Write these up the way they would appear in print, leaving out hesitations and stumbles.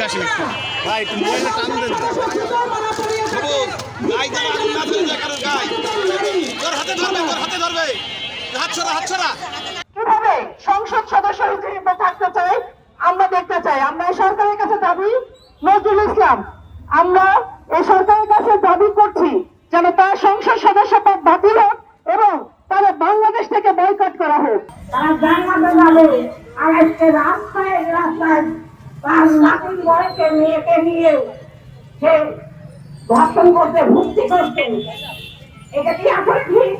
এদিকে আসেন একটু ভাই, একটু মোবাইলে টান দেন। গাই তো আগুন না ধরে যায় কারোর গাই। তোর হাতে ধরবে, তোর হাতে ধরবে। হাত ছড়া, হাত ছড়া। কিভাবে সংসদ সদস্য হিসেবে থাকতে চাই আমরা দেখতে চাই। আমরা এই সরকারের কাছে দাবি, নজরুল ইসলাম, আমরা এই সরকারের কাছে দাবি করছি যেন তার সংসদ সদস্য পদ বাতিল হোক এবং তারা বাংলাদেশ থেকে বয়কট করা হোক। তারা জানাতে যাবে আর আজকে রাস্তায় রাস্তায় তার নাতির বয়সে মেয়েকে নিয়ে সে ধর্ষণ করতে ভুক্তি করছেন। এটা কি আসলে ঠিক?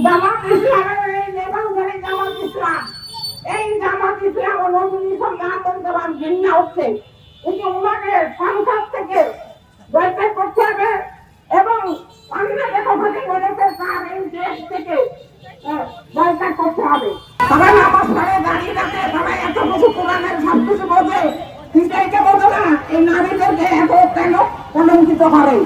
জামাত ইসলামের এই নেতাদের জামাত ইসলাম, এই জামাত ইসলাম ও নজরুল ইসলাম আন্দোলন ঘৃণা হচ্ছে। কিন্তু ওনাকে সংসদ থেকে বয়কট করতে হবে এবং বাংলাদেশ অবধি বলেছে তার এই দেশ থেকে বয়কট করতে হবে। সবাই নামাজ পড়ে দাঁড়িয়ে থাকে, সবাই এত কিছু কোরআনের সব কিছু বোঝে, কিন্তু এটা বোঝে না এই নারীদেরকে এত কেন কলঙ্কিত করে।